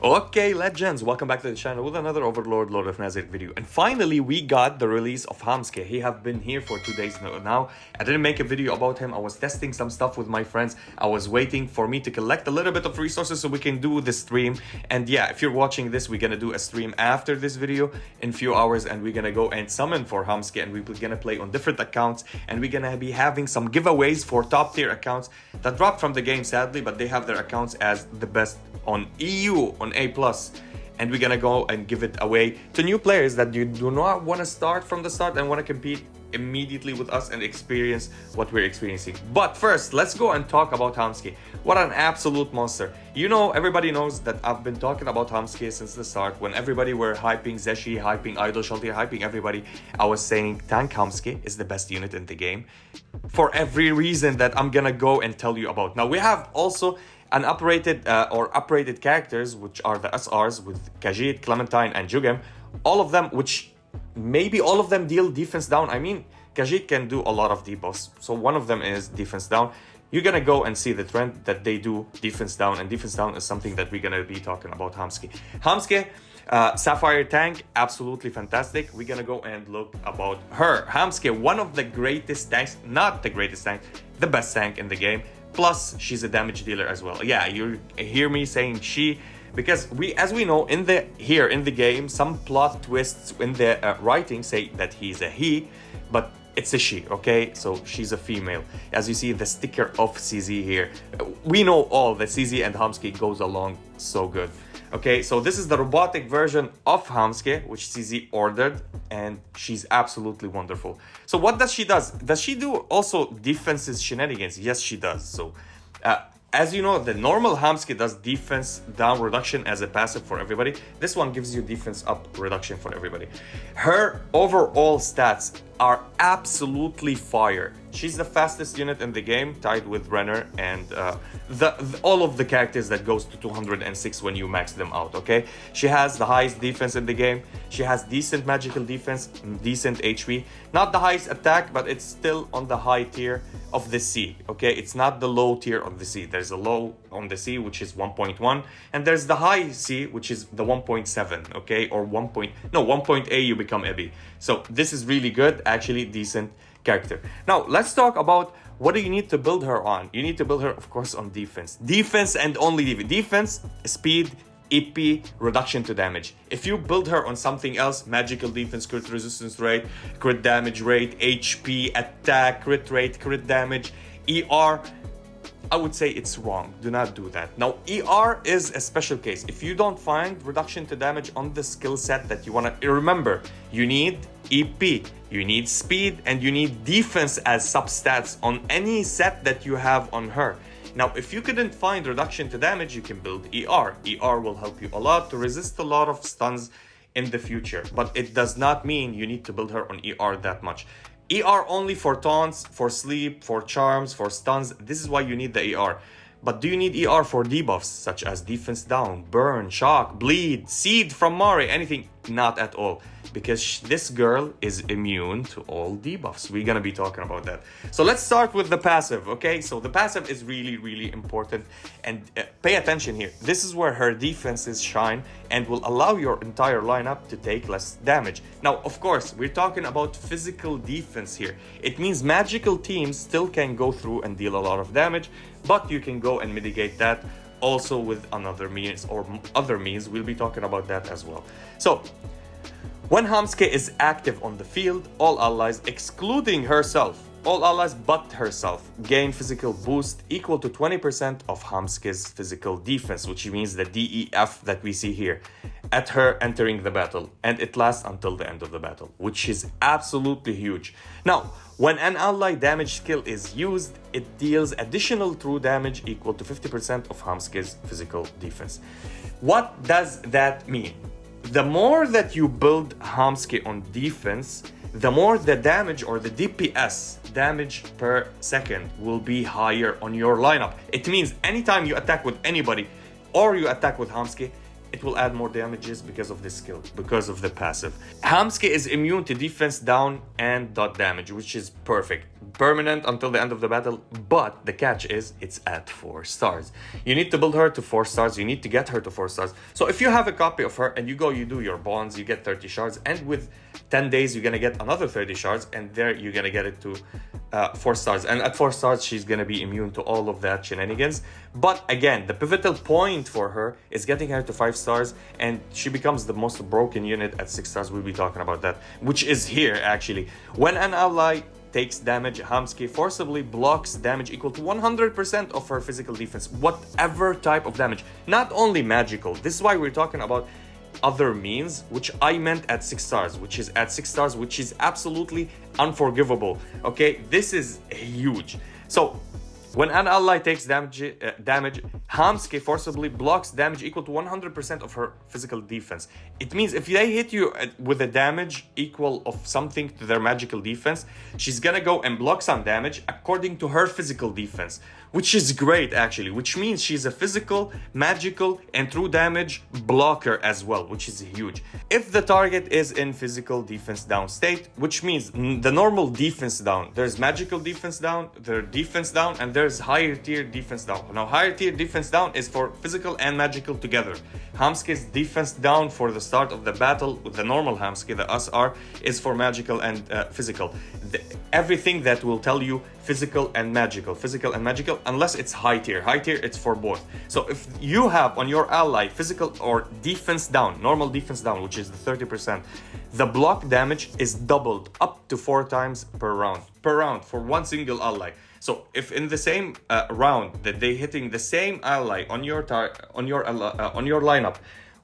Okay, legends, welcome back to the channel with another Overlord Lord of Nazarick video. And finally, we got the release of Hamusuke. He have been here for 2 days now. I didn't make a video about him. I was testing some stuff with my friends. I was waiting for me to collect a little bit of resources so we can do the stream. And yeah, if you're watching this, we're gonna do a stream after this video in a few hours, and we're gonna go and summon for Hamusuke, and we're gonna play on different accounts, and we're gonna be having some giveaways for top tier accounts that dropped from the game, sadly, but they have their accounts as the best on EU, on A+, and we're gonna go and give it away to new players that you do not want to start from the start and want to compete immediately with us and experience what we're experiencing. But first, let's go and talk about Hamusuke. What an absolute monster. You know, everybody knows that I've been talking about Hamusuke since the start. When everybody were hyping Zeshi, hyping Idol Shelter, hyping everybody, I was saying Tank Hamusuke is the best unit in the game for every reason that I'm gonna go and tell you about. Now, we have also an uprated characters, which are the SRs with Khajiit, Clementine, and Jugem. All of them, which maybe all of them deal defense down. I mean, Khajiit can do a lot of debuffs, so one of them is defense down. You're gonna go and see the trend that they do defense down, and defense down is something that we're gonna be talking about Hamusuke. Hamusuke, Sapphire tank, absolutely fantastic. We're gonna go and look about her. Hamusuke, one of the greatest tanks, not the greatest tank, the best tank in the game. Plus, she's a damage dealer as well. Yeah, you hear me saying she, because as we know in the game, some plot twists in the writing say that he's a he, but it's a she, okay? So she's a female. As you see the sticker of CZ here, we know all that CZ and Hamusuke goes along so good. Okay, so this is the robotic version of Hamusuke, which CZ ordered, and she's absolutely wonderful. So what does she do? Does she do also defenses shenanigans? Yes, she does. So as you know, the normal Hamusuke does defense down reduction as a passive for everybody. This one gives you defense up reduction for everybody. Her overall stats are absolutely fire. She's the fastest unit in the game, tied with Renner and all of the characters that goes to 206 when you max them out, okay? She has the highest defense in the game. She has decent magical defense, decent HP. Not the highest attack, but it's still on the high tier of the C, okay? It's not the low tier of the C. There's a low on the C, which is 1.1, and there's the high C, which is the 1.7, okay? Or 1.8, you become Ebi. So this is really good, actually decent character. Now, let's talk about what do you need to build her on. You need to build her, of course, on defense. Defense and only defense, speed, EP, reduction to damage. If you build her on something else, magical defense, crit resistance rate, crit damage rate, HP, attack, crit rate, crit damage, ER, I would say it's wrong. Do not do that. Now, ER is a special case. If you don't find reduction to damage on the skill set that you want to, remember, you need EP, you need speed, and you need defense as substats on any set that you have on her. Now, if you couldn't find reduction to damage, you can build ER. ER will help you a lot to resist a lot of stuns in the future, but it does not mean you need to build her on ER that much. ER only for taunts, for sleep, for charms, for stuns. This is why you need the ER. But do you need ER for debuffs such as defense down, burn, shock, bleed, seed from Mari, anything? Not at all, because this girl is immune to all debuffs. We're gonna be talking about that. So let's start with the passive, okay? So the passive is really, really important, and pay attention here. This is where her defenses shine and will allow your entire lineup to take less damage. Now, of course, we're talking about physical defense here. It means magical teams still can go through and deal a lot of damage, but you can go and mitigate that also with another means or other means. We'll be talking about that as well. So when Hamusuke is active on the field, all allies, excluding herself, all allies but herself, gain physical boost equal to 20% of Hamusuke's physical defense, which means the DEF that we see here, at her entering the battle, and it lasts until the end of the battle, which is absolutely huge. Now, when an ally damage skill is used, it deals additional true damage equal to 50% of Hamusuke's physical defense. What does that mean? The more that you build Hamusuke on defense, the more the damage or the DPS, damage per second, will be higher on your lineup. It means anytime you attack with anybody or you attack with Hamusuke, it will add more damages because of this skill, because of the passive. Hamusuke is immune to defense down and dot damage, which is perfect. Permanent until the end of the battle, but the catch is it's at 4 stars. You need to build her to 4 stars. You need to get her to 4 stars. So if you have a copy of her and you do your bonds, you get 30 shards, and with 10 days you're gonna get another 30 shards, and there you're gonna get it to 4 stars. And at 4 stars she's gonna be immune to all of that shenanigans. But again, the pivotal point for her is getting her to 5 stars, and she becomes the most broken unit at 6 stars. We'll be talking about that, which is here actually. When an ally takes damage, Hamusuke forcibly blocks damage equal to 100% of her physical defense, whatever type of damage, not only magical. This is why we're talking about other means, which I meant at 6 stars, which is at 6 stars, which is absolutely unforgivable. Okay, this is huge. So when an ally takes damage, Hamusuke forcibly blocks damage equal to 100% of her physical defense. It means if they hit you with a damage equal of something to their magical defense, she's gonna go and block some damage according to her physical defense, which is great actually, which means she's a physical, magical, and true damage blocker as well, which is huge. If the target is in physical defense down state, which means the normal defense down, there's magical defense down, there's defense down, and there's higher tier defense down. Now higher tier defense down is for physical and magical together. Hamusuke's defense down for the start of the battle with the normal Hamusuke, the SR, is for magical and physical. Everything that will tell you physical and magical, unless it's high tier. High tier, it's for both. So if you have on your ally physical or defense down, normal defense down, which is the 30%, the block damage is doubled up to 4 times per round for one single ally. So if in the same round that they hitting the same ally on your lineup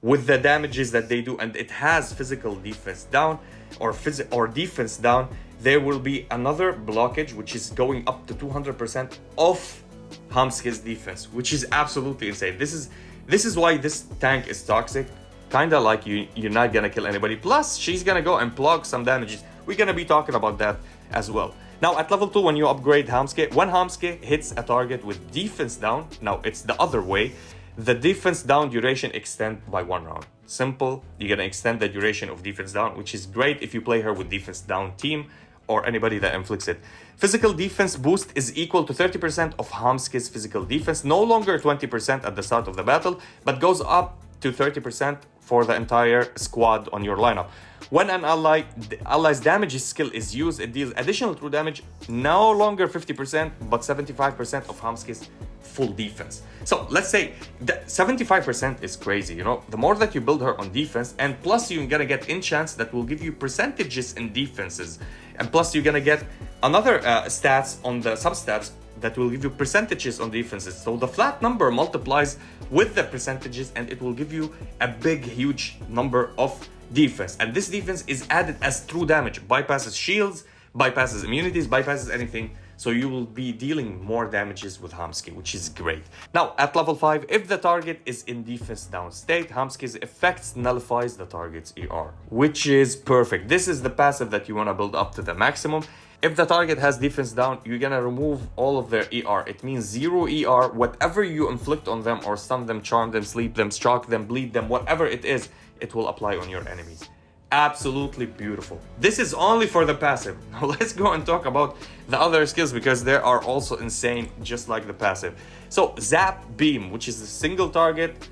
with the damages that they do, and it has physical defense down or defense down, there will be another blockage which is going up to 200% of Hamusuke's defense, which is absolutely insane. This is why this tank is toxic. Kinda like you're not gonna kill anybody. Plus, she's gonna go and block some damages. We're gonna be talking about that as well. Now at level 2, when you upgrade Hamusuke, when Hamusuke hits a target with defense down, now it's the other way, the defense down duration extend by 1 round. Simple, you're gonna extend the duration of defense down, which is great if you play her with defense down team or anybody that inflicts it. Physical defense boost is equal to 30% of Hamusuke's physical defense, no longer 20% at the start of the battle, but goes up to 30% for the entire squad on your lineup. When an ally's damage skill is used, it deals additional true damage, no longer 50%, but 75% of Hamusuke's full defense. So let's say that 75% is crazy, you know? The more that you build her on defense, and plus you're gonna get enchants that will give you percentages in defenses, and plus you're gonna get another stats on the substats that will give you percentages on defenses. So the flat number multiplies with the percentages, and it will give you a big, huge number of defense. And this defense is added as true damage, bypasses shields, bypasses immunities, bypasses anything. So you will be dealing more damages with Hamusuke, which is great. Now at level 5, if the target is in defense down state, Hamusuke's effects nullifies the target's ER, which is perfect. This is the passive that you want to build up to the maximum. If the target has defense down, you're gonna remove all of their ER. It means 0 ER. Whatever you inflict on them or stun them, charm them, sleep them, shock them, bleed them, whatever it is, it will apply on your enemies. Absolutely beautiful. This is only for the passive. Now let's go and talk about the other skills, because they are also insane, just like the passive. So Zap Beam, which is a single target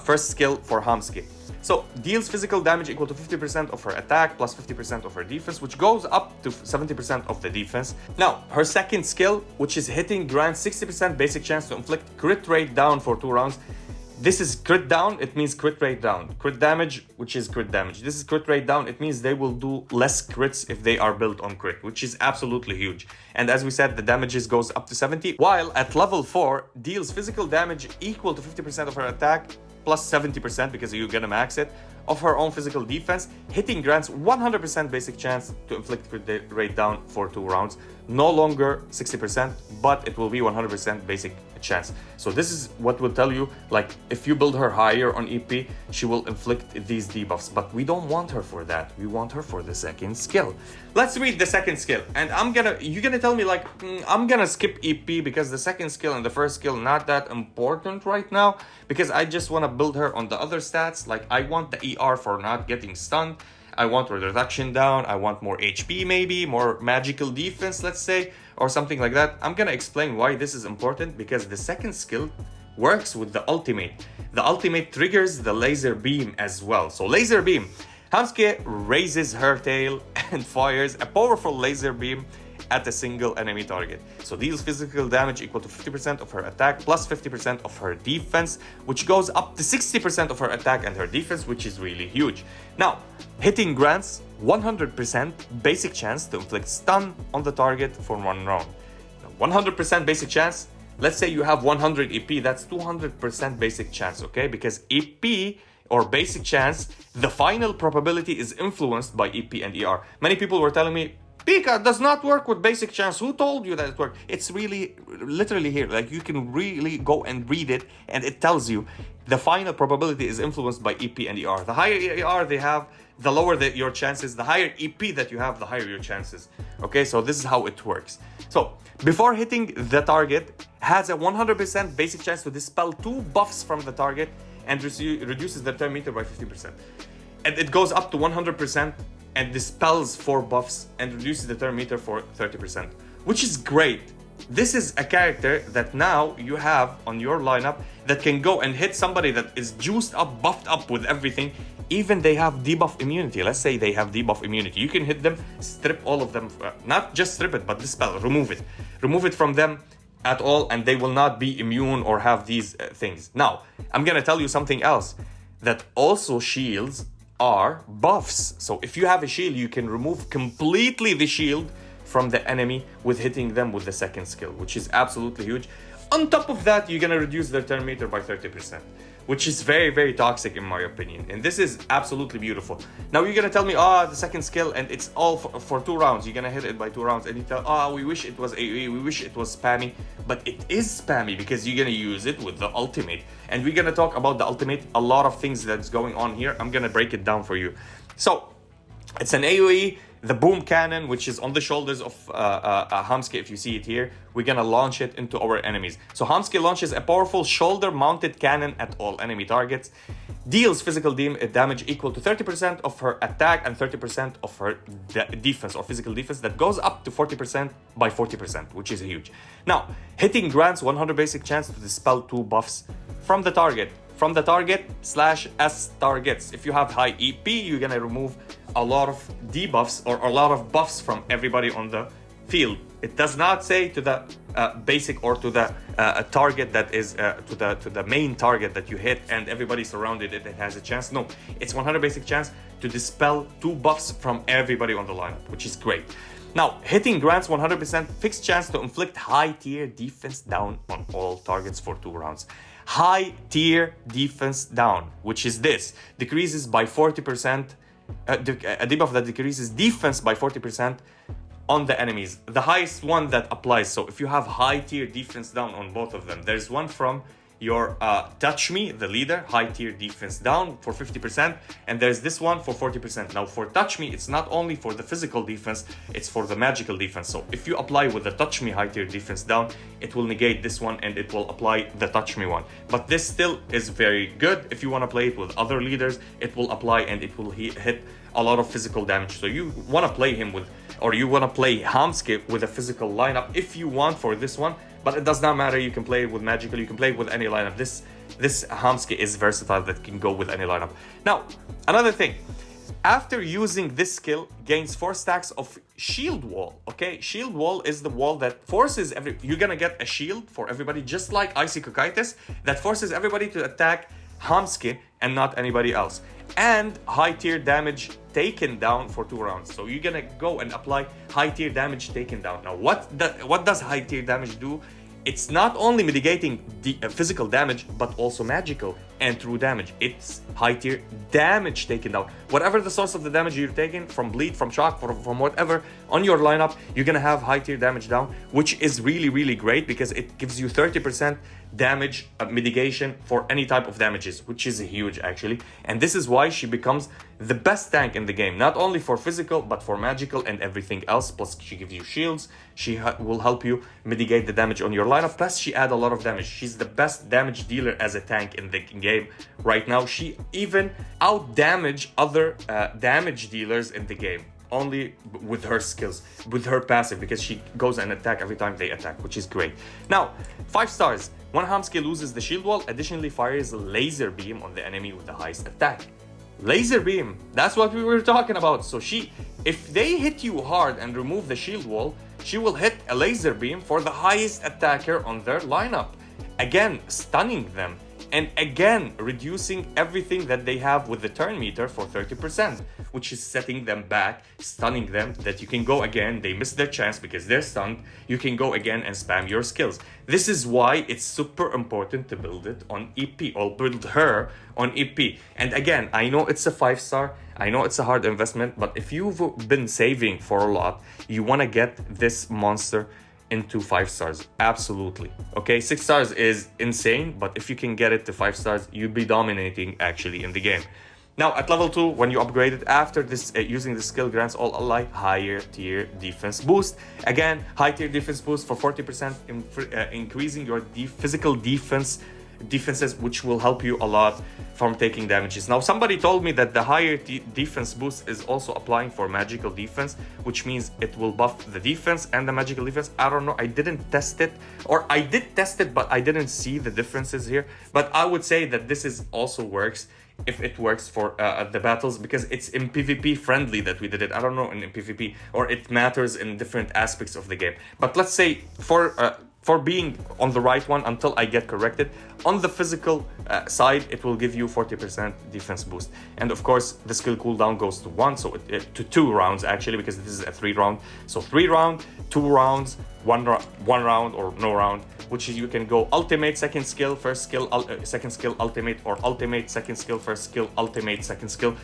first skill for Hamusuke. So deals physical damage equal to 50% of her attack plus 50% of her defense, which goes up to 70% of the defense. Now her second skill, which is hitting, grants 60% basic chance to inflict crit rate down for 2 rounds. This is crit down, it means crit rate down. Crit damage, which is crit damage. This is crit rate down, it means they will do less crits if they are built on crit, which is absolutely huge. And as we said, the damages goes up to 70, while at level 4, deals physical damage equal to 50% of her attack, plus 70%, because you're gonna max it, of her own physical defense. Hitting grants 100% basic chance to inflict crit rate down for 2 rounds. No longer 60%, but it will be 100% basic chance. So this is what will tell you, like, if you build her higher on EP, she will inflict these debuffs. But we don't want her for that. We want her for the second skill. Let's read the second skill. And you're gonna tell me, like, I'm gonna skip EP because the second skill and the first skill not that important right now, because I just want to build her on the other stats. Like, I want the ER for not getting stunned. I want reduction down. I want more HP, maybe more magical defense, let's say, or something like that. I'm gonna explain why this is important, because the second skill works with the ultimate. The ultimate triggers the laser beam as well. So laser beam, Hamusuke raises her tail and fires a powerful laser beam at a single enemy target. So deals physical damage equal to 50% of her attack plus 50% of her defense, which goes up to 60% of her attack and her defense, which is really huge. Now, hitting grants 100% basic chance to inflict stun on the target for 1 round. 100% basic chance, let's say you have 100 EP, that's 200% basic chance, okay? Because EP, or basic chance, the final probability is influenced by EP and ER. Many people were telling me, Pika does not work with basic chance. Who told you that it worked? It's really, literally here. Like, you can really go and read it, and it tells you the final probability is influenced by EP and ER. The higher ER they have, the lower your chances. The higher EP that you have, the higher your chances. Okay, so this is how it works. So, before hitting the target, has a 100% basic chance to dispel 2 buffs from the target and reduces the turn meter by 50%. And it goes up to 100% and dispels 4 buffs and reduces the turn meter for 30%, which is great. This is a character that now you have on your lineup that can go and hit somebody that is juiced up, buffed up with everything. Even they have debuff immunity. Let's say they have debuff immunity. You can hit them, strip all of them, not just strip it, but dispel, remove it. Remove it from them at all, and they will not be immune or have these things. Now, I'm gonna tell you something else, that also shields are buffs. So if you have a shield, you can remove completely the shield from the enemy with hitting them with the second skill, which is absolutely huge. On top of that, you're gonna reduce their turn meter by 30%, which is very, very toxic in my opinion. And this is absolutely beautiful. Now you're gonna tell me, the second skill, and it's all for 2 rounds. You're gonna hit it by 2 rounds, and you tell, we wish it was AoE, we wish it was spammy. But it is spammy because you're gonna use it with the ultimate. And we're gonna talk about the ultimate, a lot of things that's going on here. I'm gonna break it down for you. So, it's an AoE, the boom cannon, which is on the shoulders of Hamusuke, if you see it here. We're gonna launch it into our enemies. So Hamusuke launches a powerful shoulder-mounted cannon at all enemy targets. Deals physical damage equal to 30% of her attack and 30% of her defense or physical defense. That goes up to 40% by 40%, which is huge. Now, hitting grants 100 basic chance to dispel 2 buffs from the target. From the target / S targets. If you have high EP, you're gonna remove a lot of debuffs or a lot of buffs from everybody on the field. It does not say to the basic or to the target that is to the main target that you hit and everybody surrounded it has a chance. No, it's 100 basic chance to dispel 2 buffs from everybody on the lineup, which is great. Now, hitting grants 100% fixed chance to inflict high tier defense down on all targets for 2 rounds. High tier defense down, which is this, decreases by 40%, a debuff that decreases defense by 40% on the enemies. The highest one that applies. So if you have high tier defense down on both of them, there's one from your Touch Me, the leader, high tier defense down for 50%, and there's this one for 40%. Now for Touch Me, it's not only for the physical defense, it's for the magical defense. So if you apply with the Touch Me high tier defense down, it will negate this one and it will apply the Touch Me one. But this still is very good. If you want to play it with other leaders, it will apply and it will hit a lot of physical damage. So you want to play him with, or you want to play Hamusuke with a physical lineup if you want for this one. But it does not matter, you can play it with magical, you can play it with any lineup. This Hamusuke is versatile, that can go with any lineup. Now, another thing, after using this skill, gains 4 stacks of shield wall, okay? Shield wall is the wall that forces you're gonna get a shield for everybody, just like isekai, that forces everybody to attack Hamusuke and not anybody else. And high tier damage taken down for 2 rounds. So you're gonna go and apply high tier damage taken down. Now what does high tier damage do? It's not only mitigating the physical damage, but also magical. and true damage. It's high tier damage taken down. Whatever the source of the damage you're taking, from bleed, from shock, from whatever, on your lineup, you're gonna have high tier damage down, which is really, really great because it gives you 30% damage mitigation for any type of damages, which is huge actually. And this is why she becomes the best tank in the game, not only for physical but for magical and everything else. Plus she gives you shields, she will help you mitigate the damage on your lineup, plus she adds a lot of damage. She's the best damage dealer as a tank in the game right now. She even out damage other damage dealers in the game, only with her skills, with her passive, because she goes and attack every time they attack, which is great. Now 5 stars. When Hamusuke loses the shield wall, additionally fires a laser beam on the enemy with the highest attack. Laser beam, that's what we were talking about. So if they hit you hard and remove the shield wall, she will hit a laser beam for the highest attacker on their lineup, again stunning them, and again reducing everything that they have with the turn meter for 30%, which is setting them back, stunning them, that you can go again. They miss their chance because they're stunned. You can go again and spam your skills. This is why it's super important to build it on EP, or build her on EP. And again, I know it's a 5 star, I know it's a hard investment, but if you've been saving for a lot, you want to get this monster into 5 stars, absolutely. Okay, 6 stars is insane, but if you can get it to 5 stars, you'll be dominating actually in the game. Now at level 2, when you upgrade it after this, using the skill grants all ally higher tier defense boost. Again, high tier defense boost for 40%, increasing your physical defenses, which will help you a lot from taking damages. Now somebody told me that the higher defense boost is also applying for magical defense, which means it will buff the defense and the magical defense. I don't know, I didn't test it, or I did test it but I didn't see the differences here. But I would say that this is also works if it works for the battles, because it's in PvP friendly that we did it. I don't know in PvP, or it matters in different aspects of the game. But let's say for being on the right one until I get corrected, on the physical side, it will give you 40% defense boost. And of course, the skill cooldown goes to 1, so to 2 rounds actually, because this is a 3 round. So 3 round, 2 rounds, 1 round or no round, which is you can go ultimate, second skill, first skill, second skill, ultimate, or ultimate, second skill, first skill, ultimate, second skill.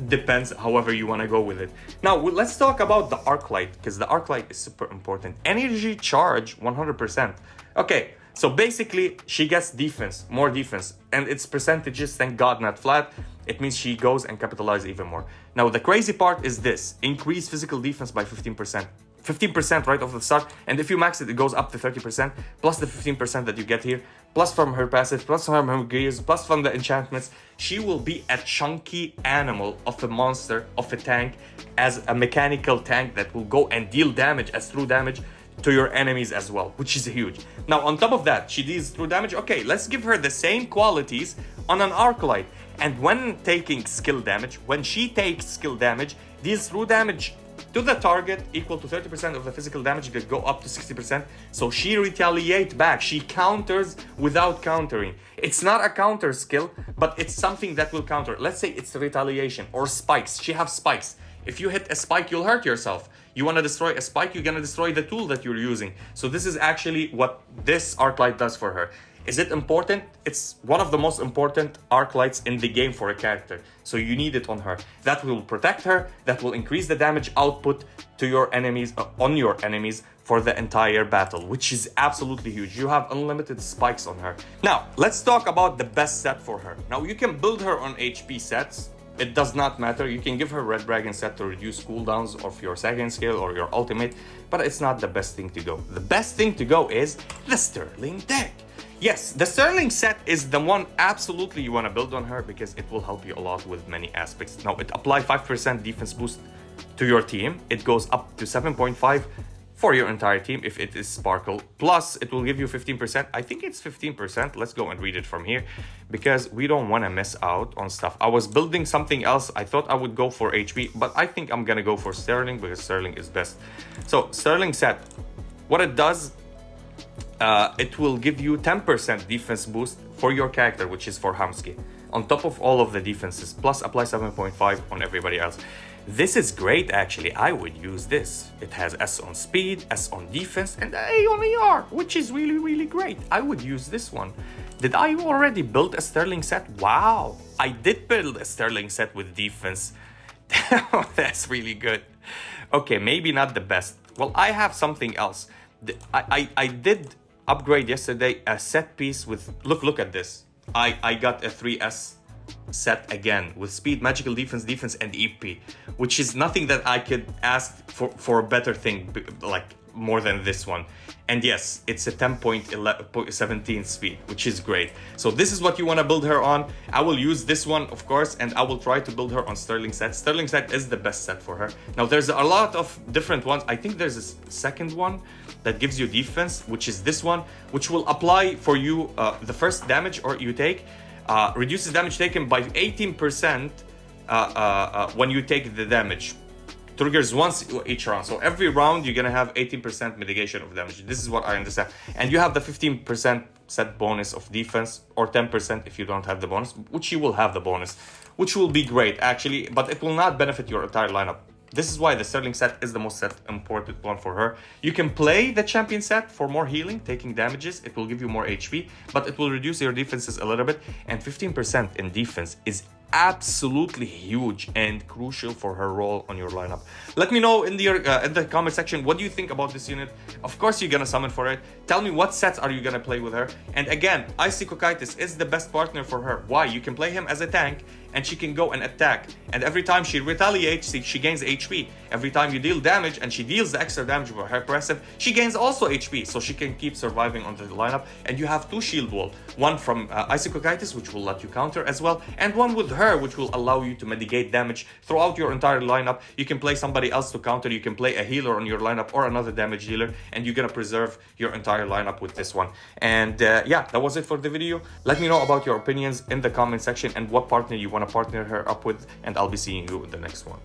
Depends however you want to go with it. Now let's talk about the Arklight, because the Arklight is super important. Energy charge 100%. Okay, so basically she gets defense, more defense, and its percentages, thank god, not flat. It means she goes and capitalizes even more. Now the crazy part is this: increase physical defense by 15%. 15% right off the start, and if you max it, it goes up to 30%, plus the 15% that you get here, plus from her passive, plus from her gears, plus from the enchantments. She will be a chunky animal of a monster, of a tank, as a mechanical tank that will go and deal damage as true damage to your enemies as well, which is huge. Now on top of that, she deals true damage. Okay, let's give her the same qualities on an Arklight, and when taking skill damage, when she takes skill damage, deals true damage to the target equal to 30% of the physical damage that go up to 60%. So she retaliates back. She counters without countering. It's not a counter skill, but it's something that will counter. Let's say it's retaliation or spikes. She has spikes. If you hit a spike, you'll hurt yourself. You want to destroy a spike, you're going to destroy the tool that you're using. So this is actually what this Arklight does for her. Is it important? It's one of the most important Arklights in the game for a character. So you need it on her. That will protect her, that will increase the damage output to your enemies, on your enemies for the entire battle, which is absolutely huge. You have unlimited spikes on her. Now, let's talk about the best set for her. Now, you can build her on HP sets. It does not matter. You can give her Red Dragon set to reduce cooldowns of your second skill or your ultimate, but it's not the best thing to go. The best thing to go is the Sterling deck. Yes, the Sterling set is the one absolutely you want to build on her, because it will help you a lot with many aspects. Now, it applies 5% defense boost to your team. It goes up to 7.5 for your entire team if it is Sparkle. Plus, it will give you 15%. I think it's 15%. Let's go and read it from here, because we don't want to miss out on stuff. I was building something else. I thought I would go for HP, but I think I'm going to go for Sterling, because Sterling is best. So, Sterling set, what it does, it will give you 10% defense boost for your character, which is for Hamusuke. on top of all of the defenses, plus apply 7.5 on everybody else. This is great, actually. I would use this. It has S on speed, S on defense, and A on ER, which is really, really great. I would use this one. Did I already build a Sterling set? Wow, I did build a Sterling set with defense. That's really good. Okay, maybe not the best. Well, I have something else. I did upgrade yesterday a set piece with, look at this. I got a 3S set again with speed, magical defense, defense, and EP, which is nothing that I could ask for a better thing, like more than this one. And yes, it's a 10.17 speed, which is great. So this is what you want to build her on. I will use this one, of course, and I will try to build her on Sterling set. Sterling set is the best set for her. Now, there's a lot of different ones. I think there's a second one that gives you defense, which is this one, which will apply for you the first damage or you take. Reduces damage taken by 18% when you take the damage. Triggers once each round. So every round you're gonna have 18% mitigation of damage. This is what I understand. And you have the 15% set bonus of defense, or 10% if you don't have the bonus, which you will have the bonus, which will be great actually, but it will not benefit your entire lineup. This is why the Sterling set is the most important one for her. You can play the champion set for more healing, taking damages. It will give you more HP, but it will reduce your defenses a little bit. And 15% in defense is absolutely huge and crucial for her role on your lineup. Let me know in the comment section, what do you think about this unit? Of course, you're gonna summon for it. Tell me what sets are you gonna play with her. And again, Isekai is the best partner for her. Why? You can play him as a tank, and she can go and attack. And every time she retaliates, she gains HP. Every time you deal damage and she deals the extra damage with her passive, she gains also HP. So she can keep surviving on the lineup. And you have two shield wall. One from Isekai, which will let you counter as well. And one with her, which will allow you to mitigate damage throughout your entire lineup. You can play somebody else to counter. You can play a healer on your lineup or another damage dealer. And you're gonna preserve your entire lineup with this one. And yeah, that was it for the video. Let me know about your opinions in the comment section and what partner you want to partner her up with, and I'll be seeing you in the next one.